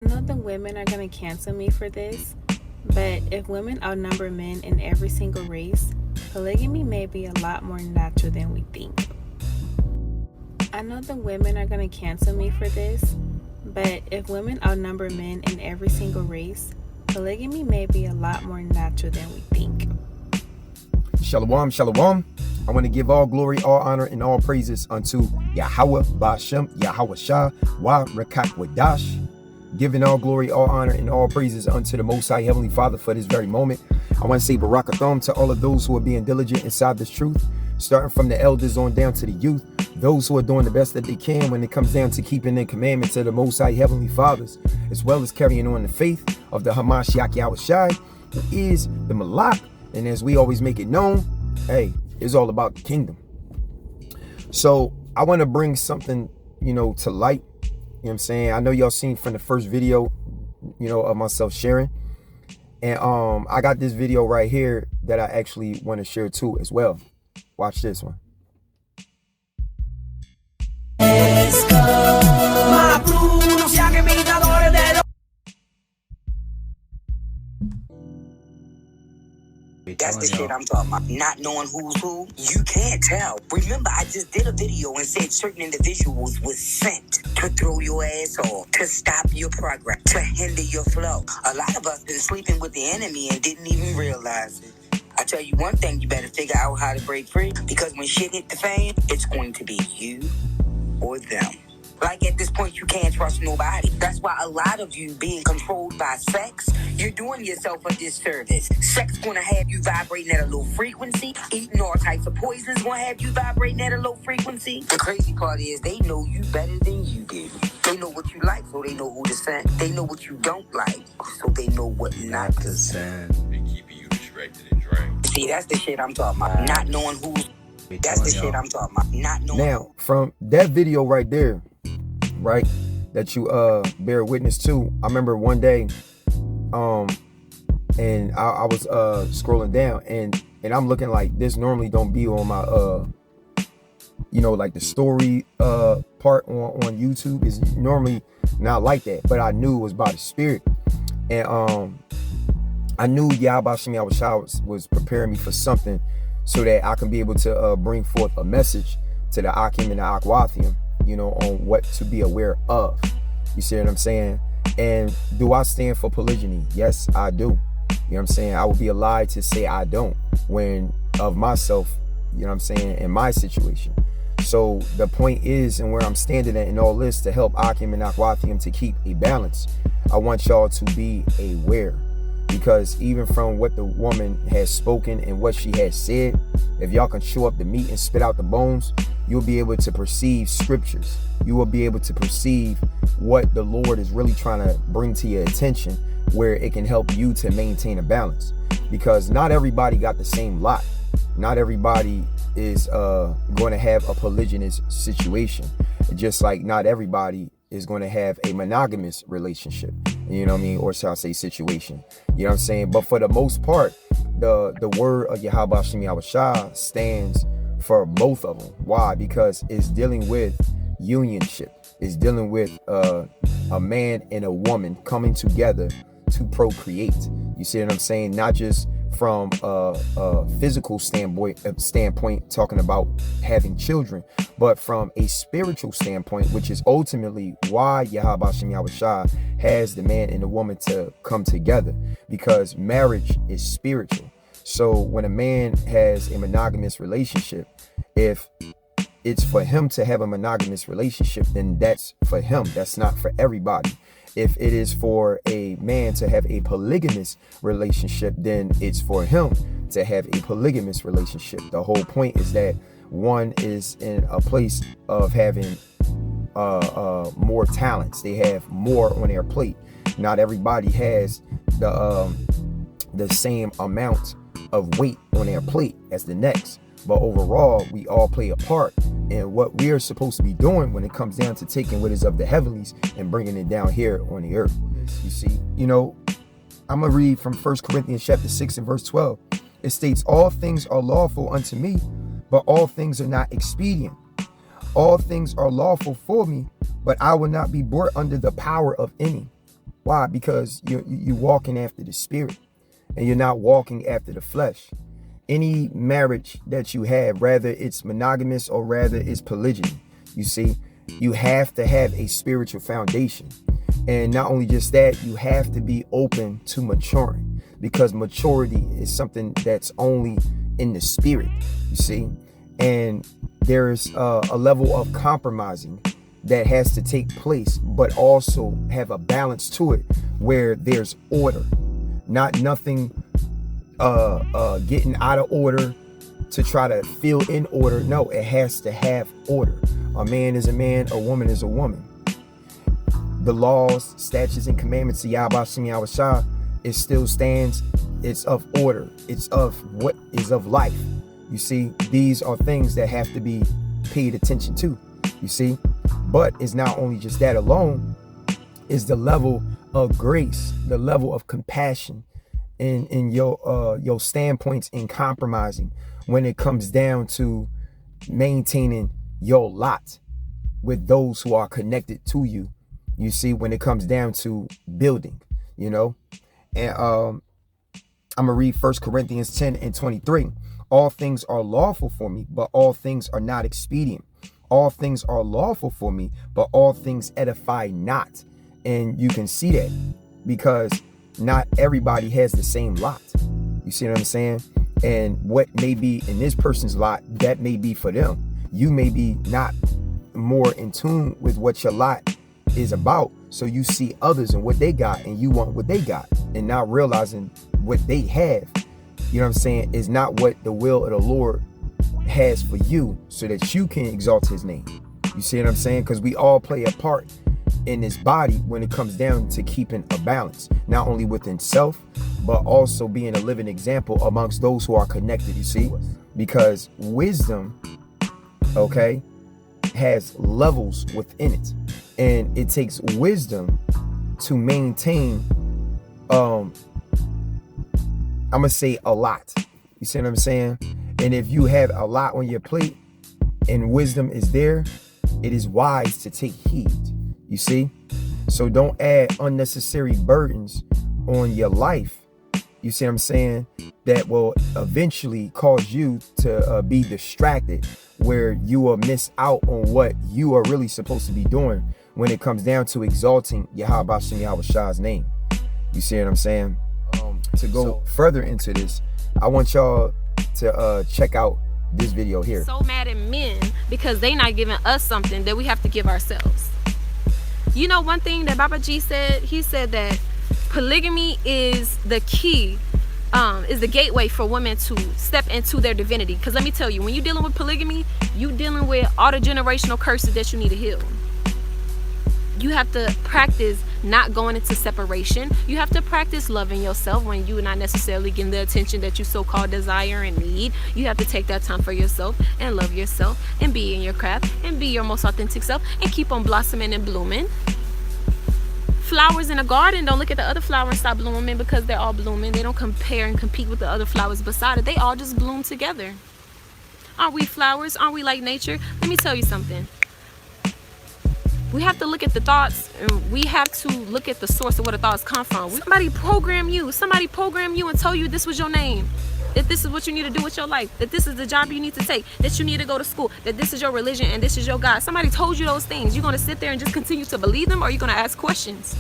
I know the women are going to cancel me for this, but if women outnumber men in every single race, polygamy may be a lot more natural than we think. I know the women are going to cancel me for this, but if women outnumber men in every single race, polygamy may be a lot more natural than we think. Shalom, shalom. I want to give all glory, all honor, and all praises unto Yahweh, Bashem, Yahweh Shah, Wa Rekak Wadash. Giving all glory, all honor, and all praises unto the Most High Heavenly Father for this very moment. I want to say Barakatham to all of those who are being diligent inside this truth, starting from the elders on down to the youth, those who are doing the best that they can when it comes down to keeping the commandments of the Most High Heavenly Fathers, as well as carrying on the faith of the Hamashiach Yahweh Shai, who is the Malak. And as we always make it known, hey, it's all about the kingdom. So I want to bring something, to light. You know what I'm saying? I know y'all seen from the first video, of myself sharing. And I got this video right here that I actually want to share too as well. Watch this one. That's the shit I'm talking about. Not knowing who's who, you can't tell. Remember, I just did a video and said certain individuals was sent to throw your ass off, to stop your progress, to hinder your flow. A lot of us been sleeping with the enemy and didn't even realize it. I tell you one thing, you better figure out how to break free, because when shit hit the fan, it's going to be you or them. Like at this point, you can't trust nobody. That's why a lot of you being controlled by sex, you're doing yourself a disservice. Sex gonna have you vibrating at a low frequency. Eating all types of poisons gonna have you vibrating at a low frequency. The crazy part is they know you better than you do. They know what you like, so they know who to send. They know what you don't like, so they know what not to send. They keeping you distracted and drained. See, that's the shit I'm talking about. Not knowing who's. That's the shit I'm talking about. Not knowing. Now, from that video right there, right, that you bear witness to, I remember one day, and I was scrolling down, and I'm looking like this normally don't be on my like the story part on YouTube is normally not like that, but I knew it was by the Spirit, and I knew Yahweh Shem Yahweh Shai was preparing me for something so that I can be able to bring forth a message to the Akim and the Akwathium, on what to be aware of. You see what I'm saying? And do I stand for polygyny? Yes, I do. You know what I'm saying? I would be a lie to say I don't when of myself, in my situation. So the point is, and where I'm standing at in all this, to help Akim and Akwathium to keep a balance, I want y'all to be aware. Because even from what the woman has spoken and what she has said, if y'all can chew up the meat and spit out the bones, you'll be able to perceive scriptures. You will be able to perceive what the Lord is really trying to bring to your attention, where it can help you to maintain a balance. Because not everybody got the same lot. Not everybody is going to have a polygynous situation. Just like not everybody is going to have a monogamous relationship, or shall I say situation, but for the most part, the word of Yahweh Shem Yahweh Shai stands for both of them. Why? Because it's dealing with unionship. It's dealing with a man and a woman coming together to procreate. You see what I'm saying? Not just from a physical standpoint, talking about having children, but from a spiritual standpoint, which is ultimately why Yahweh Shem Yahweh Shai has the man and the woman to come together, because marriage is spiritual. So when a man has a monogamous relationship, if it's for him to have a monogamous relationship, then that's for him. That's not for everybody. If it is for a man to have a polygamous relationship, then it's for him to have a polygamous relationship. The whole point is that one is in a place of having more talents. They have more on their plate. Not everybody has the same amount of weight on their plate as the next. But overall, we all play a part in what we are supposed to be doing when it comes down to taking what is of the heavenlies and bringing it down here on the earth. You see, I'm going to read from 1 Corinthians chapter 6 and verse 12. It states, all things are lawful unto me, but all things are not expedient. All things are lawful for me, but I will not be brought under the power of any. Why? Because you're walking after the spirit and you're not walking after the flesh. Any marriage that you have, rather it's monogamous or rather it's polygyny, you see, you have to have a spiritual foundation. And not only just that, you have to be open to maturing, because maturity is something that's only in the spirit, you see. And there's a level of compromising that has to take place, but also have a balance to it where there's order, not nothing getting out of order to try to feel in order. No, it has to have order. A man is a man, a woman is a woman. The laws, statutes, and commandments of Yahweh Shem Yahweh Shah, it still stands. It's of order. It's of what is of life. You see, these are things that have to be paid attention to, you see. But it's not only just that alone, it's the level of grace, the level of compassion in your standpoints in compromising when it comes down to maintaining your lot with those who are connected to you. You see, when it comes down to building, you know. And I'm gonna read 1 Corinthians 10:23. All things are lawful for me, but all things are not expedient. All things are lawful for me, but all things edify not. And you can see that because not everybody has the same lot. You see what I'm saying? And what may be in this person's lot, that may be for them. You may be not more in tune with what your lot is about. So you see others and what they got, and you want what they got, and not realizing what they have, you know what I'm saying, is not what the will of the Lord has for you, so that you can exalt his name. You see what I'm saying? Because we all play a part in this body when it comes down to keeping a balance, not only within self, but also being a living example amongst those who are connected, you see. Because wisdom, okay, has levels within it, and it takes wisdom to maintain I'm gonna say a lot. You see what I'm saying? And if you have a lot on your plate and wisdom is there, it is wise to take heed. You see? So don't add unnecessary burdens on your life. You see what I'm saying? That will eventually cause you to be distracted, where you will miss out on what you are really supposed to be doing when it comes down to exalting Yahweh Shem Yahweh Shah's name. You see what I'm saying? To go further into this, I want y'all to check out this video here. So mad at men because they not giving us something that we have to give ourselves. You know, one thing that Baba G said, he said that polygamy is the key, is the gateway for women to step into their divinity. Because let me tell you, when you're dealing with polygamy, you dealing with all the generational curses that you need to heal. You have to practice not going into separation. You have to practice loving yourself when you're not necessarily getting the attention that you so-called desire and need. You have to take that time for yourself and love yourself and be in your craft and be your most authentic self and keep on blossoming and blooming. Flowers in a garden, don't look at the other flower and stop blooming because they're all blooming. They don't compare and compete with the other flowers beside it. They all just bloom together. Aren't we flowers? Aren't we like nature? Let me tell you something. We have to look at the thoughts, and we have to look at the source of where the thoughts come from. Somebody program you and tell you this was your name, that this is what you need to do with your life, that this is the job you need to take, that you need to go to school, that this is your religion and this is your God. Somebody told you those things. You're going to sit there and just continue to believe them, or are you going to ask questions?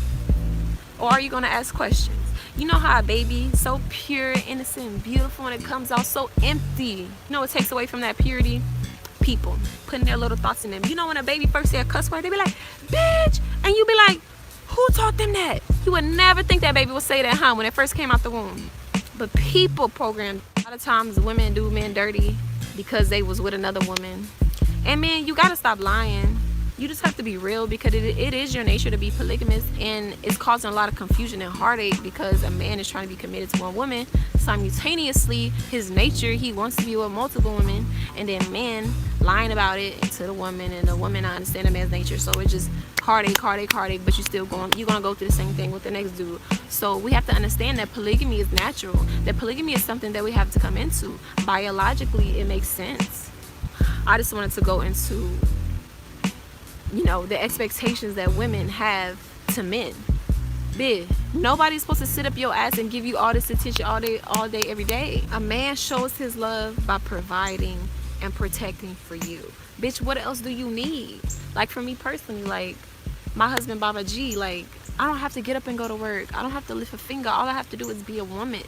You know how a baby, so pure, innocent, and beautiful, and it comes out so empty. You know what takes away from that purity? People putting their little thoughts in them. You know, when a baby first say a cuss word, they be like, bitch, and you be like, who taught them that? You would never think that baby would say that, huh, when it first came out the womb. But people program. A lot of times women do men dirty because they was with another woman. And man, you gotta stop lying. You just have to be real, because it is your nature to be polygamous, and it's causing a lot of confusion and heartache because a man is trying to be committed to one woman. Simultaneously, his nature, he wants to be with multiple women, and then man lying about it to the woman, and the woman not understand a man's nature. So it's just heartache, but you're gonna go through the same thing with the next dude. So we have to understand that polygamy is natural, that polygamy is something that we have to come into. Biologically, it makes sense. I just wanted to go into, you know, the expectations that women have to men. Bitch, nobody's supposed to sit up your ass and give you all this attention all day, every day. A man shows his love by providing and protecting for you. Bitch, what else do you need? Like for me personally, like my husband Baba G, like I don't have to get up and go to work. I don't have to lift a finger. All I have to do is be a woman.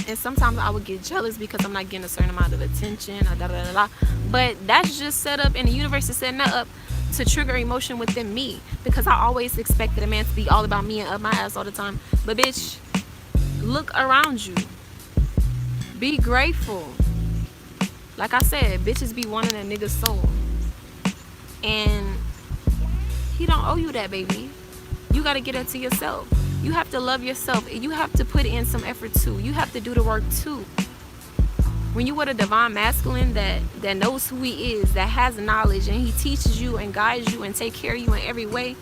And sometimes I would get jealous because I'm not getting a certain amount of attention or da da da da. But that's just set up, and the universe is setting that up to trigger emotion within me, because I always expected a man to be all about me and up my ass all the time. But bitch, look around you. Be grateful. Like I said, bitches be wanting a nigga's soul. And he don't owe you that, baby. You gotta get it to yourself. You have to love yourself. You have to put in some effort too. You have to do the work too. When you with a divine masculine that knows who he is, that has knowledge, and he teaches you and guides you and take care of you in every way,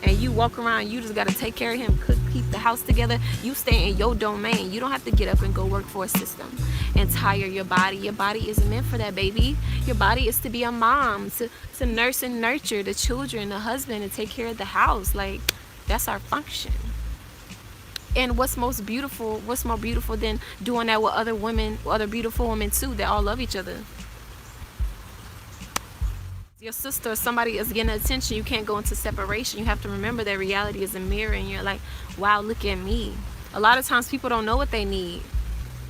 and you walk around, you just gotta take care of him, cook, keep the house together. You stay in your domain. You don't have to get up and go work for a system and tire your body. Your body isn't meant for that, baby. Your body is to be a mom, to nurse and nurture the children, the husband, and take care of the house. Like, that's our function. And what's more beautiful than doing that with other women, other beautiful women too, that all love each other? Your sister or somebody is getting attention, you can't go into separation. You have to remember that reality is a mirror, and you're like, wow, look at me. A lot of times people don't know what they need.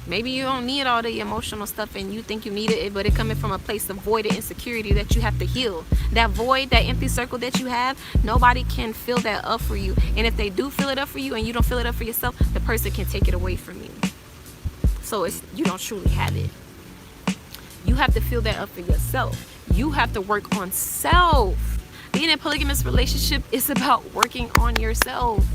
Maybe you don't need all the emotional stuff and you think you need it, but it coming from a place of void and insecurity that you have to heal. That void, that empty circle that you have, nobody can fill that up for you. And if they do fill it up for you and you don't fill it up for yourself, the person can take it away from you. So you don't truly have it. You have to fill that up for yourself. You have to work on self. Being in a polygamous relationship is about working on yourself.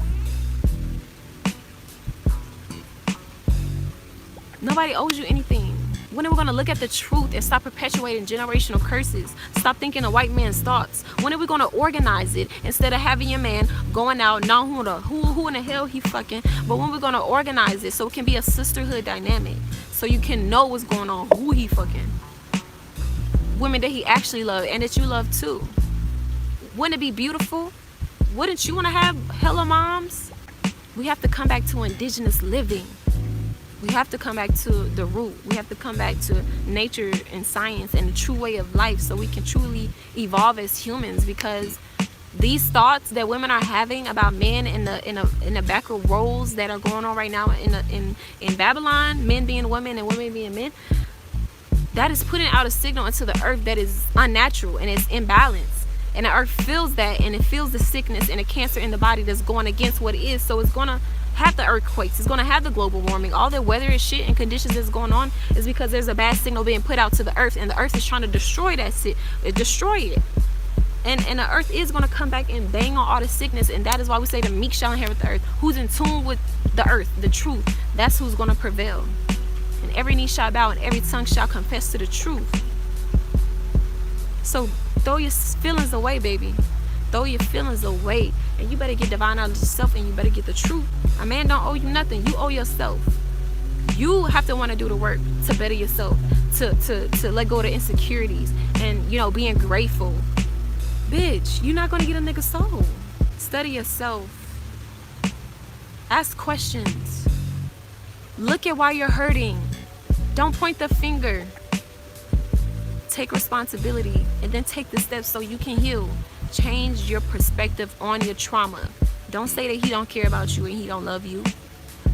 Nobody owes you anything. When are we going to look at the truth and stop perpetuating generational curses? Stop thinking a white man's thoughts. When are we going to organize it instead of having your man going out, not who in the hell he fucking, but when we're going to organize it so it can be a sisterhood dynamic, so you can know what's going on, who he fucking, women that he actually loved and that you love too. Wouldn't it be beautiful? Wouldn't you want to have hella moms? We have to come back to indigenous living. We have to come back to the root. We have to come back to nature and science and the true way of life, so we can truly evolve as humans. Because these thoughts that women are having about men in the backward roles that are going on right now in Babylon, men being women and women being men, that is putting out a signal into the earth that is unnatural and it's imbalanced. And the earth feels that, and it feels the sickness and the cancer in the body that's going against what it is. So it's going to have the earthquakes, it's going to have the global warming. All the weather and shit and conditions that's going on is because there's a bad signal being put out to the earth, and the earth is trying to destroy that shit, destroy it. And the earth is going to come back and bang on all the sickness, and that is why we say the meek shall inherit the earth. Who's in tune with the earth, the truth, that's who's going to prevail. And every knee shall bow and every tongue shall confess to the truth. So throw your feelings away, baby. Throw your feelings away, and you better get divine knowledge of yourself, and you better get the truth. A man don't owe you nothing. You owe yourself. You have to want to do the work to better yourself, to let go of the insecurities, and being grateful. Bitch, you're not gonna get a nigga soul. Study yourself. Ask questions. Look at why you're hurting. Don't point the finger. Take responsibility, and then take the steps so you can heal. Change your perspective on your trauma. Don't say that he don't care about you and he don't love you.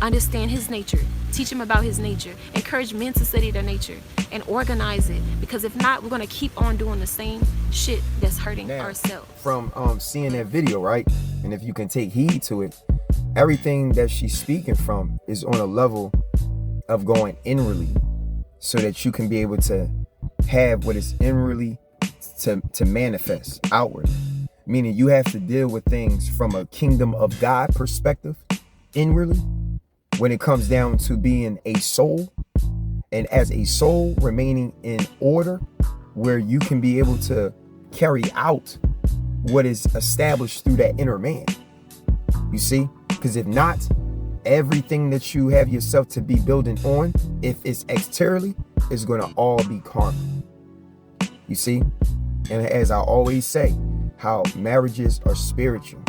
Understand his nature. Teach him about his nature. Encourage men to study their nature and organize it. Because if not, we're going to keep on doing the same shit that's hurting ourselves. From seeing that video, right? And if you can take heed to it, everything that she's speaking from is on a level of going inwardly, so that you can be able to have what is inwardly to manifest outward. Meaning you have to deal with things from a kingdom of God perspective inwardly, when it comes down to being a soul, and as a soul remaining in order, where you can be able to carry out what is established through that inner man. You see? Because if not, everything that you have yourself to be building on, if it's exteriorly, is going to all be carnal. You see? And as I always say, how marriages are spiritual.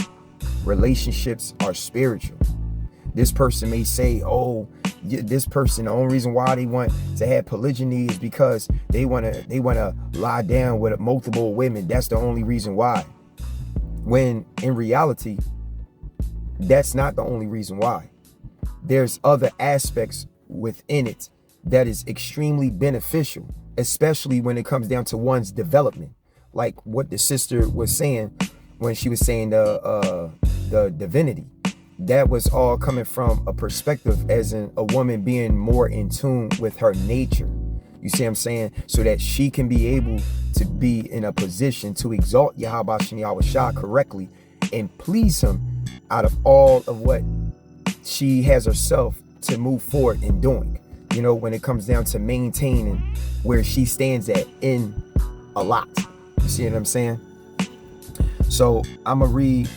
relationships are spiritual. This person may say, oh, this person, the only reason why they want to have polygyny is because they want to lie down with multiple women. That's the only reason why. When in reality, that's not the only reason why. There's other aspects within it that is extremely beneficial, especially when it comes down to one's development. Like what the sister was saying when she was saying the divinity. That was all coming from a perspective as in a woman being more in tune with her nature. You see what I'm saying? So that she can be able to be in a position to exalt Yahweh Shem Yahushua correctly and please him out of all of what she has herself to move forward in doing. You know, when it comes down to maintaining where she stands at in a lot. You see what I'm saying? So I'm going to read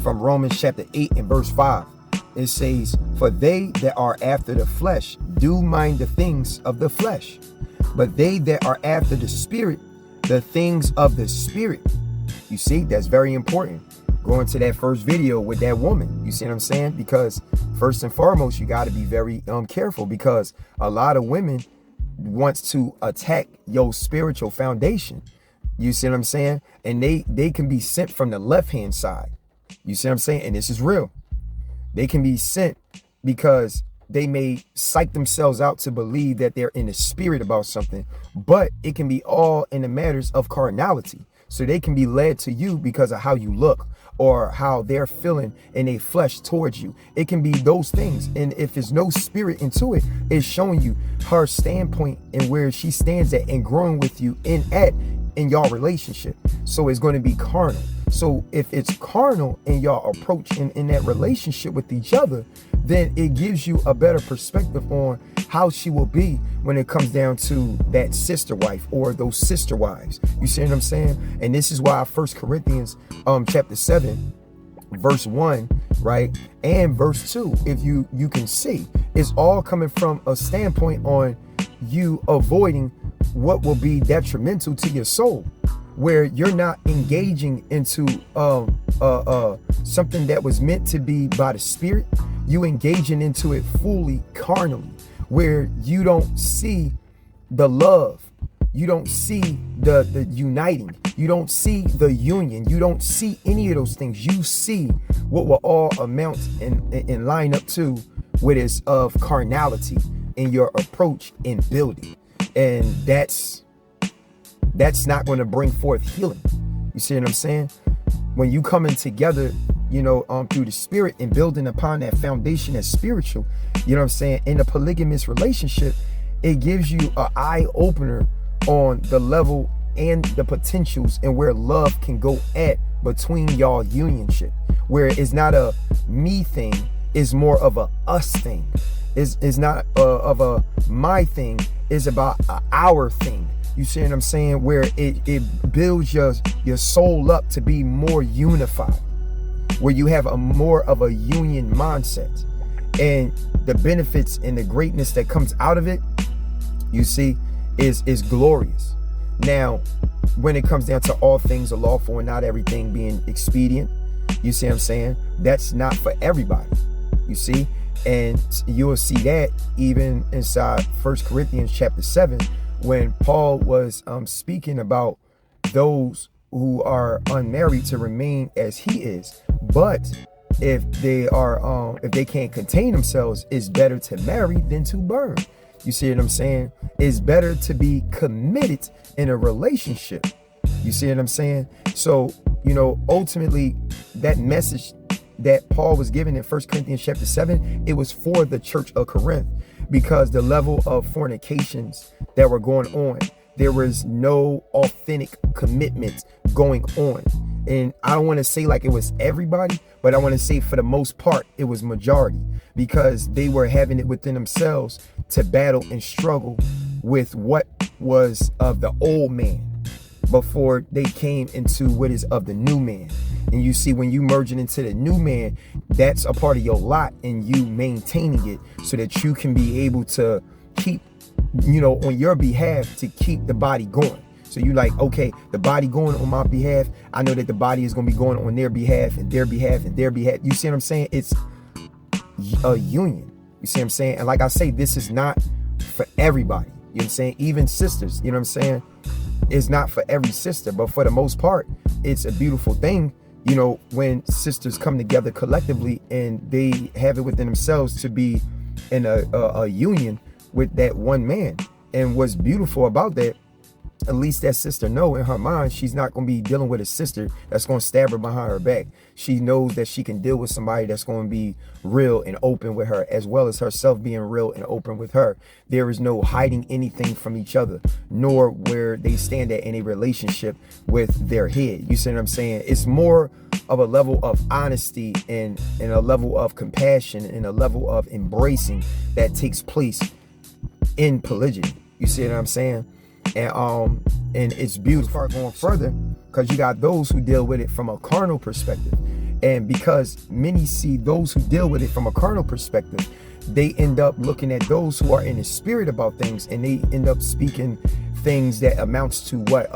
from Romans chapter 8 and verse 5. It says, for they that are after the flesh do mind the things of the flesh, but they that are after the spirit, the things of the spirit. You see, that's very important. Going to that first video with that woman, you see what I'm saying? Because first and foremost, you got to be very careful, because a lot of women wants to attack your spiritual foundation. You see what I'm saying? And they can be sent from the left-hand side. You see what I'm saying? And this is real. They can be sent because they may psych themselves out to believe that they're in the spirit about something, but it can be all in the matters of carnality. So they can be led to you because of how you look or how they're feeling in a flesh towards you. It can be those things. And if there's no spirit into it, it's showing you her standpoint and where she stands at and growing with you in your relationship. So it's going to be carnal. So if it's carnal in your approach in that relationship with each other, then it gives you a better perspective on how she will be when it comes down to that sister wife or those sister wives. You see what I'm saying? And this is why 1 Corinthians chapter 7 verse 1, right, and verse 2, if you can see, it's all coming from a standpoint on you avoiding what will be detrimental to your soul, where you're not engaging into something that was meant to be by the spirit. You engaging into it fully carnally, where you don't see the love, you don't see the uniting, you don't see the union, you don't see any of those things. You see what will all amount and line up to what is of carnality in your approach in building. And that's not going to bring forth healing. You see what I'm saying? When you coming together, you know, through the spirit and building upon that foundation that's spiritual, you know what I'm saying, in a polygamous relationship, it gives you an eye opener on the level and the potentials and where love can go at between y'all unionship, where it's not a me thing, it's more of a us thing. It's not of a my thing, it's about our thing. You see what I'm saying? Where it builds your soul up to be more unified, where you have a more of a union mindset, and the benefits and the greatness that comes out of it, you see, is glorious. Now, when it comes down to all things are lawful and not everything being expedient, you see what I'm saying? That's not for everybody, you see? And you'll see that even inside 1 Corinthians chapter 7, when Paul was speaking about those who are unmarried to remain as he is. But if they can't contain themselves, it's better to marry than to burn. You see what I'm saying? It's better to be committed in a relationship. You see what I'm saying? So, you know, ultimately that message that Paul was giving in 1 Corinthians chapter 7, it was for the church of Corinth, because the level of fornications that were going on, there was no authentic commitment going on. And I don't want to say like it was everybody, but I want to say for the most part, it was majority, because they were having it within themselves to battle and struggle with what was of the old man before they came into what is of the new man. And you see, when you merging into the new man, that's a part of your lot, and you maintaining it so that you can be able to keep, you know, on your behalf, to keep the body going. So you like, okay, the body going on my behalf, I know that the body is going to be going on their behalf and their behalf and their behalf. You see what I'm saying? It's a union. You see what I'm saying? And like I say, this is not for everybody. You know what I'm saying? Even sisters, you know what I'm saying? It's not for every sister, but for the most part, it's a beautiful thing, you know, when sisters come together collectively and they have it within themselves to be in a union with that one man. And what's beautiful about that, at least that sister know in her mind, she's not going to be dealing with a sister that's going to stab her behind her back. She knows that she can deal with somebody that's going to be real and open with her, as well as herself being real and open with her. There is no hiding anything from each other, nor where they stand at in a relationship with their head. You see what I'm saying? It's more of a level of honesty and a level of compassion and a level of embracing that takes place in polygyny. You see what I'm saying? And it's beautiful. Start going further, because you got those who deal with it from a carnal perspective. And because many see those who deal with it from a carnal perspective, they end up looking at those who are in the spirit about things, and they end up speaking things that amounts to what,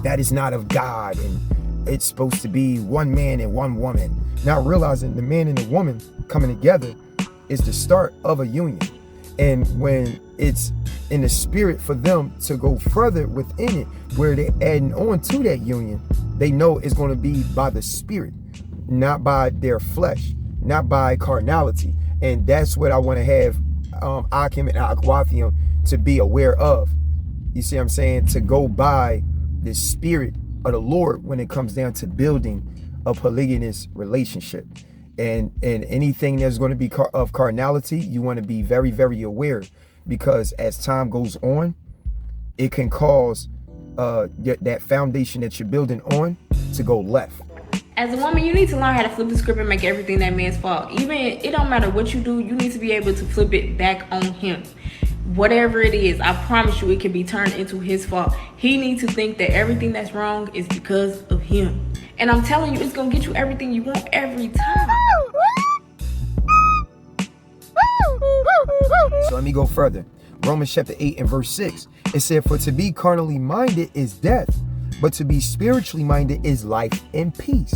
that is not of God, and it's supposed to be one man and one woman. Not realizing the man and the woman coming together is the start of a union. And when it's in the spirit for them to go further within it, where they're adding on to that union, they know it's going to be by the spirit, not by their flesh, not by carnality. And that's what I want to have Akim and Akwathium to be aware of. You see what I'm saying? To go by the spirit of the Lord when it comes down to building a polygynous relationship. And anything that's going to be of carnality, you want to be very, very aware, because as time goes on, it can cause that foundation that you're building on to go left. As a woman, you need to learn how to flip the script and make everything that man's fault. Even it don't matter what you do, you need to be able to flip it back on him. Whatever it is, I promise you it can be turned into his fault. He needs to think that everything that's wrong is because of him. And I'm telling you, it's going to get you everything you want every time. So let me go further. Romans chapter 8 and verse 6. It said, for to be carnally minded is death, but to be spiritually minded is life and peace.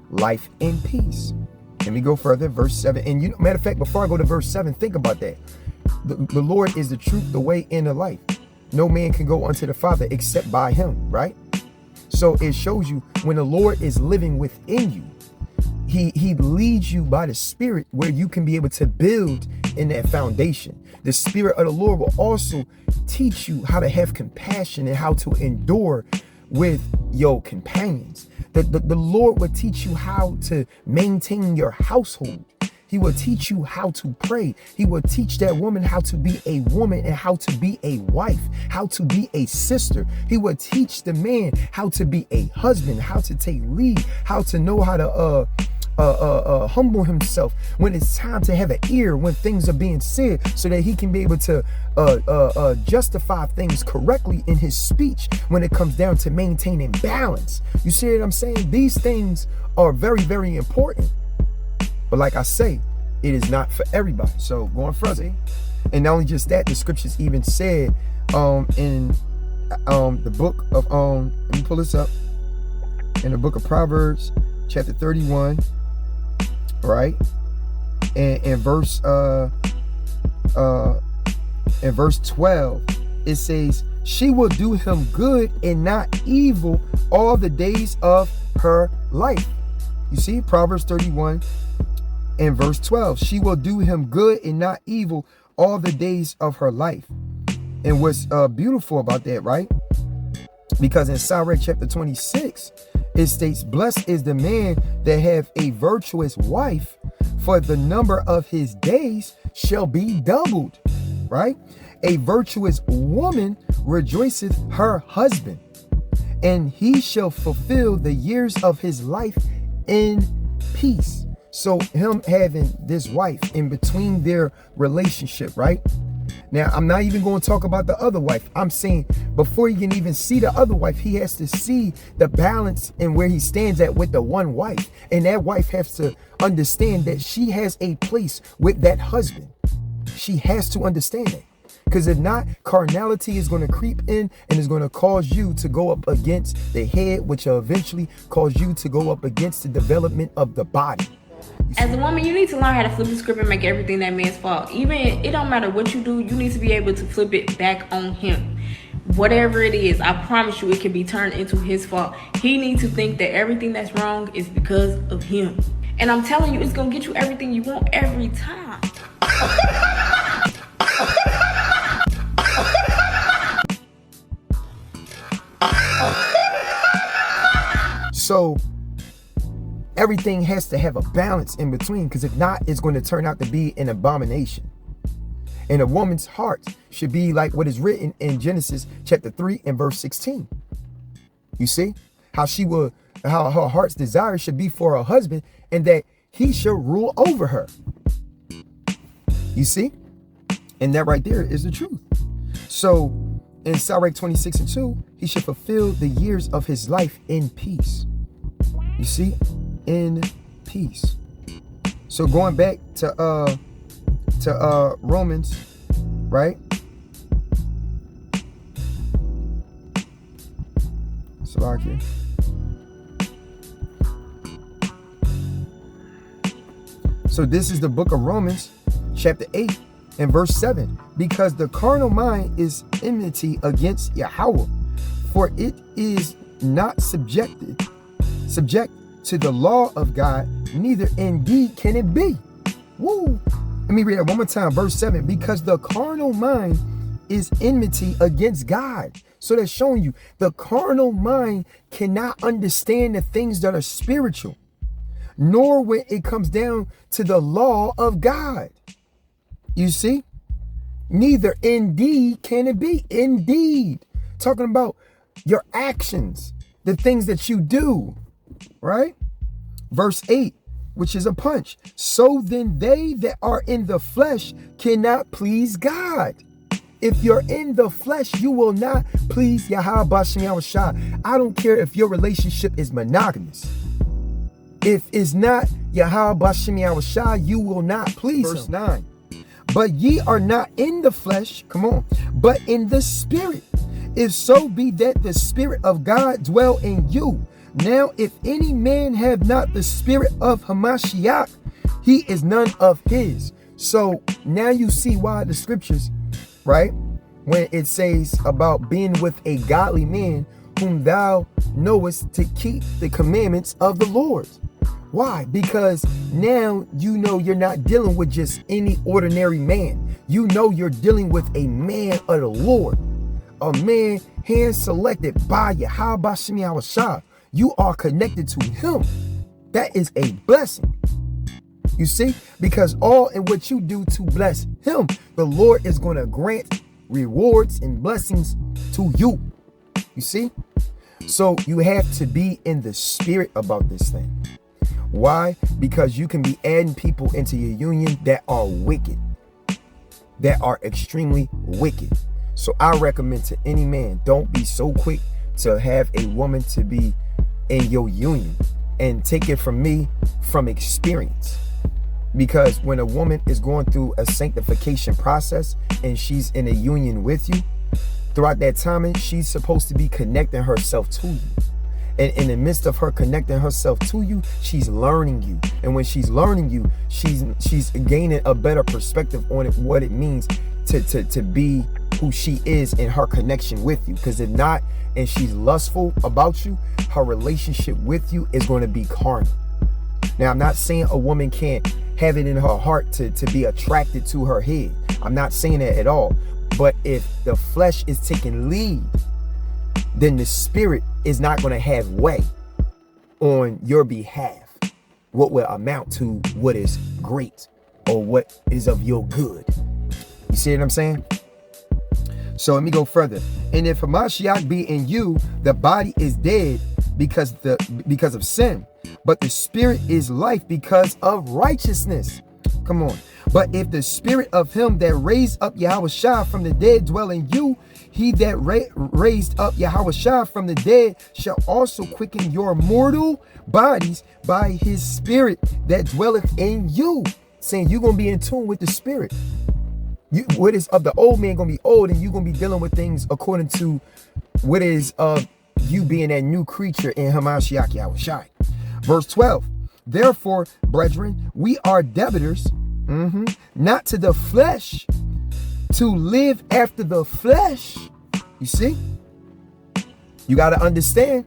Life and peace. Let me go further. Verse 7. And matter of fact, before I go to verse 7, think about that. The Lord is the truth, the way, and the life. No man can go unto the Father except by him, right? So it shows you when the Lord is living within you, he leads you by the Spirit where you can be able to build in that foundation. The Spirit of the Lord will also teach you how to have compassion and how to endure with your companions. The Lord will teach you how to maintain your household. He will teach you how to pray. He will teach that woman how to be a woman and how to be a wife, how to be a sister. He will teach the man how to be a husband, how to take lead, how to know how to humble himself when it's time to have an ear when things are being said, so that he can be able to justify things correctly in his speech when it comes down to maintaining balance. You see what I'm saying? These things are very, very important. But like I say, it is not for everybody. So going further, and not only just that, the scriptures even said in the book of let me pull this up, in the book of Proverbs chapter 31, right, and in verse 12, it says, she will do him good and not evil all the days of her life. You see, Proverbs 31 and verse 12, she will do him good and not evil all the days of her life. And what's beautiful about that, right? Because in Sirach chapter 26, it states, blessed is the man that have a virtuous wife, for the number of his days shall be doubled, right? A virtuous woman rejoiceth her husband, and he shall fulfill the years of his life in peace. So him having this wife in between their relationship, right? Now, I'm not even going to talk about the other wife. I'm saying before he can even see the other wife, he has to see the balance and where he stands at with the one wife. And that wife has to understand that she has a place with that husband. She has to understand that. Because if not, carnality is going to creep in and is going to cause you to go up against the head, which will eventually cause you to go up against the development of the body. As a woman, you need to learn how to flip the script and make everything that man's fault. Even, it don't matter what you do, you need to be able to flip it back on him. Whatever it is, I promise you it can be turned into his fault. He needs to think that everything that's wrong is because of him. And I'm telling you, it's going to get you everything you want every time. So everything has to have a balance in between, because if not, it's going to turn out to be an abomination. And a woman's heart should be like what is written in Genesis chapter 3 and verse 16. You see how her heart's desire should be for her husband, and that he should rule over her. You see? And that right there is the truth. So in Sirach 26 and 2, he should fulfill the years of his life in peace. You see? In peace. So going back to Romans, right? Slovakia. So this is the book of Romans, chapter 8 and verse 7. Because the carnal mind is enmity against Yahweh, for it is not subject to the law of God, neither indeed can it be. Woo! Let me read it one more time, verse 7. Because the carnal mind is enmity against God. So that's showing you the carnal mind cannot understand the things that are spiritual, nor when it comes down to the law of God. You see? Neither indeed can it be. Indeed. Talking about your actions, the things that you do, right? Verse 8, which is a punch. So then they that are in the flesh cannot please God. If you're in the flesh, you will not please Yahweh Bashem Yahushua. I don't care if your relationship is monogamous. If it's not Yahweh Bashem Yahushua, you will not please him. Verse 9. But ye are not in the flesh, come on, but in the spirit. If so be that the spirit of God dwell in you. Now, if any man have not the spirit of Hamashiach, he is none of his. So now you see why the scriptures, right, when it says about being with a godly man whom thou knowest to keep the commandments of the Lord. Why? Because now you know you're not dealing with just any ordinary man. You know you're dealing with a man of the Lord, a man hand selected by Yahweh Bashem Yahushua. You are connected to him. That is a blessing. You see, because all in what you do to bless him, the Lord is going to grant rewards and blessings to you. You see? So you have to be in the spirit about this thing. Why? Because you can be adding people into your union that are wicked, that are extremely wicked. So I recommend to any man, don't be so quick to have a woman to be in your union. And take it from me, from experience. Because when a woman is going through a sanctification process and she's in a union with you, throughout that time, she's supposed to be connecting herself to you. And in the midst of her connecting herself to you, she's learning you. And when she's learning you, she's gaining a better perspective on it, what it means to be who she is in her connection with you. Because if not, and she's lustful about you, her relationship with you is going to be carnal. Now, I'm not saying a woman can't have it in her heart to be attracted to her head. I'm not saying that at all. But if the flesh is taking lead, then the spirit is not going to have way on your behalf. What will amount to what is great or what is of your good. You see what I'm saying? So let me go further. And if Hamashiach be in you, the body is dead because of sin, but the spirit is life because of righteousness. Come on. But if the spirit of him that raised up Yahushua from the dead dwell in you, he that raised up Yahushua from the dead shall also quicken your mortal bodies by his spirit that dwelleth in you. Saying you're going to be in tune with the spirit. What is of the old man gonna be old, and you're gonna be dealing with things according to what is of you being that new creature in Hamashiach Yahushai. Verse 12. Therefore, brethren, we are debtors, not to the flesh, to live after the flesh. You see? You got to understand,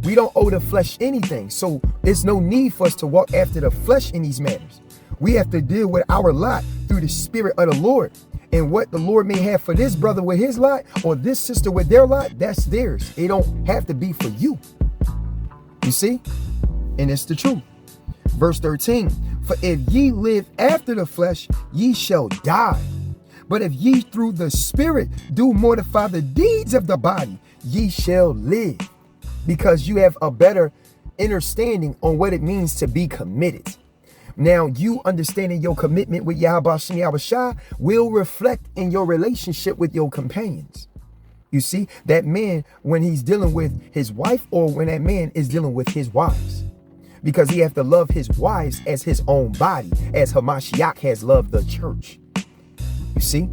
we don't owe the flesh anything. So there's no need for us to walk after the flesh in these matters. We have to deal with our lot through the Spirit of the Lord. And what the Lord may have for this brother with his lot, or this sister with their lot, that's theirs. It don't have to be for you. You see? And it's the truth. Verse 13. For if ye live after the flesh, ye shall die. But if ye through the Spirit do mortify the deeds of the body, ye shall live. Because you have a better understanding on what it means to be committed. Now, you understanding your commitment with Yahweh Shem Yahushai will reflect in your relationship with your companions. You see, that man, when he's dealing with his wife, or when that man is dealing with his wives, because he has to love his wives as his own body, as Hamashiach has loved the church. You see?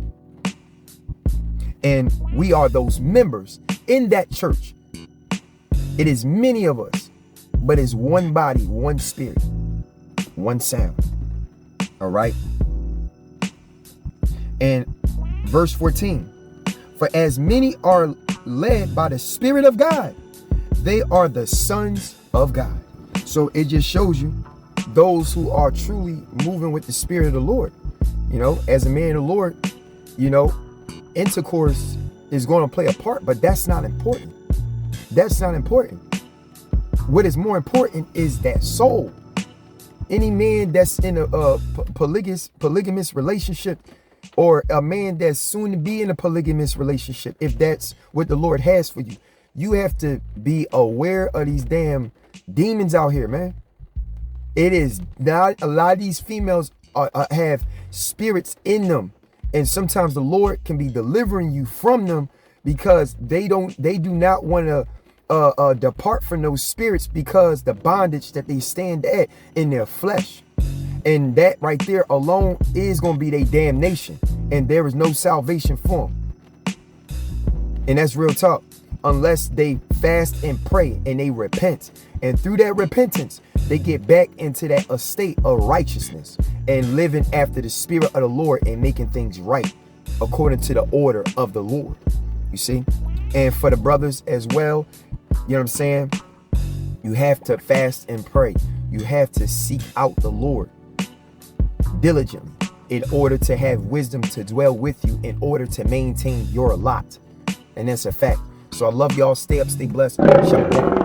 And we are those members in that church. It is many of us, but it's one body, one spirit, one sound. All right. And verse 14. For as many are led by the Spirit of God, they are the sons of God. So it just shows you those who are truly moving with the Spirit of the Lord. You know, as a man of the Lord, you know, intercourse is going to play a part, but that's not important. That's not important. What is more important is that soul. Any man that's in a polygamous relationship, or a man that's soon to be in a polygamous relationship, if that's what the Lord has for you, you have to be aware of these damn demons out here, man. It is not a lot of these females have spirits in them, and sometimes the Lord can be delivering you from them because they do not want to depart from those spirits, because the bondage that they stand at in their flesh. And that right there alone is going to be their damnation. And there is no salvation for them. And that's real talk. Unless they fast and pray and they repent. And through that repentance, they get back into that estate of righteousness and living after the Spirit of the Lord and making things right according to the order of the Lord. You see? And for the brothers as well, you know what I'm saying? You have to fast and pray. You have to seek out the Lord diligently in order to have wisdom to dwell with you, in order to maintain your lot. And that's a fact. So I love y'all. Stay up, stay blessed. Shalom.